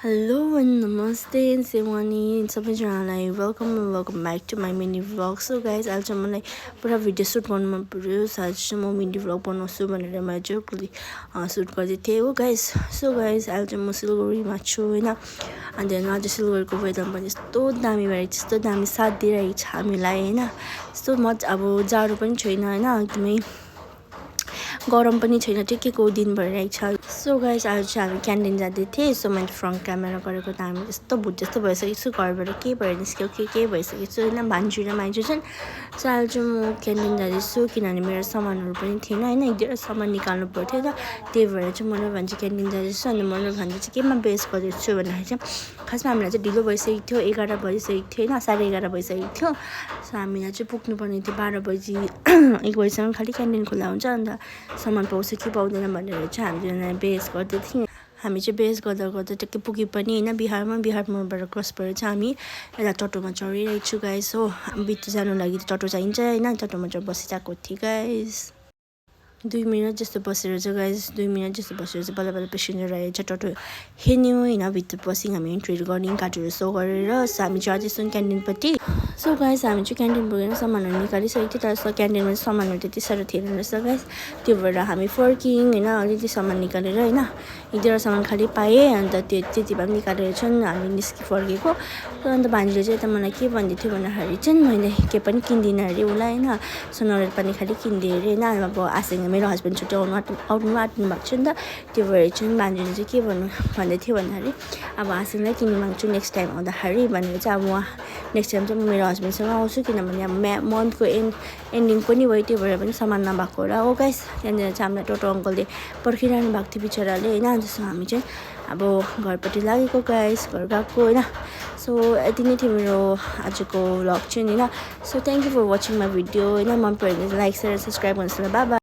Hello and namaste and Simani सबैजनालाई welcome back to my mini vlog. So guys, आज चाहिँ मलाई पुरा भिडियो सुट गर्नु मन पर्यो. आज चाहिँ म मिनी भ्लग बनाउँछु भनेर मैले जोकली सुट गर्दै थिएँ हो गाइस. सो गाइस, आज चाहिँ म सिलगढीमा छु हैन. अनि आज सिलगढीको वेदर पनि यस्तो दामी भएर यस्तो दामी साथ दिइरहेको छ हामीलाई हैन. यस्तो मजा, अब जाडो पनि छैन हैन, एकदमै गरम पनि छैन, ठिकैको दिन भइरहेको छ. सो गाइस, आज चाहिँ हामी क्यान्टिन जाँदै थिएँ. सो मैले फ्रन्ट क्यामेरा गरेको त हामी यस्तो भुट जस्तो भइसकेको छु. घरबाट के भएर निस्क्यो के भइसकेको छु होइन. भान्जु र माइजु चाहिँ. सो आज चाहिँ म क्यान्टिन जाँदैछु किनभने मेरो सामानहरू पनि थिएन होइन. एक दुईवटा सामान निकाल्नु पर्थ्यो त, त्यही भएर चाहिँ मैले भान्जु क्यान्टिन जाँदैछु. अनि मैले भान्जु चाहिँ केमा बेस गर्दैछु भन्दाखेरि चाहिँ खासमा हामीलाई चाहिँ ढिलो भइसकेको थियो. 11 बजिसकेको थियो होइन, 11:30 भइसकेको थियो. सो हामीलाई चाहिँ पुग्नुपर्ने थियो 12 बजी. 1 बजीसम्म खालि क्यान्टिन खुल्ला हुन्छ. अन्त सामान पाउँछ कि पाउँदैन भनेर चाहिँ हामीलाई बेस गर्दै थियौँ. हामी चाहिँ बेस गर्दा टक्कै पुग्यो पनि होइन. बिहार मोडबाट क्रस भएर चाहिँ हामी यता टोटोमा चढिरहेको छु गाइस हो. बित्त जानु लागि टोटो चाहिन्छ होइन. टोटोमा चाहिँ बसिरहेको थिएँ गाइस. 2 मिनट जस्तो बसेर चाहिँ गाइस 2 मिनट जस्तो बसेर चाहिँ बल्ल पेसेन्जर आएर चाहिँ टोटो हिँड्यौँ होइन. भित्र पस्यौँ हामी, इन्ट्रीहरू गर्यौँ कार्डहरू सो गरेर. सो हामी जाँदैछौँ क्यान्टिनपट्टि. सो गाइस, हामी चाहिँ क्यान्टिन पुगेर सामानहरू निकालिसकेको थियो. तर क्यान्टिनमा चाहिँ सामानहरू त्यति साह्रो थिएन रहेछ गाइस. त्यो भएर हामी फर्क्यौँ होइन. अलिकति सामान निकालेर होइन, 1-2 सामान खालि पाएँ. अन्त त्यति भए पनि निकालेर चाहिँ हामी फर्केको. अन्त भान्जीले चाहिँ यता मलाई के भन्दै थियो भन्दाखेरि चाहिँ मैले के पनि किन्दिनँ अरे उसलाई होइन. सो नरिवल पानी खालि किनिदिएँ अरे होइन. अब आसँग मेरो हस्बेन्ड छुट्टै आउनु आँट्नु भएको छ नि त. त्यो भएर चाहिँ भान्जीले चाहिँ के भन्दै थियो भन्दाखेरि अब आसँगलाई किन्नु माग्छु नेक्स्ट टाइम आउँदाखेरि भनेर चाहिँ. अब उहाँ नेक्स्ट टाइम चाहिँ म मेरो हस्बेन्डसँग आउँछु किनभने अब मन्थको एन्डिङ पनि भयो. त्यो भएर पनि सामान नभएको होला हो गाइस. त्यहाँनिर चाहिँ हामीलाई टोटो अङ्कलले पर्खिरहनु भएको थियो बिचराले होइन. जस्तो हामी चाहिँ अब घरपट्टि लागेको गाइस, घर गएको होइन. सो यति नै थियो मेरो आजको भ्लग चाहिँ होइन. So thank you for watching my video होइन. मन पऱ्यो भने लाइक सेयर सब्सक्राइब गर्नुहोस् न. Bye by.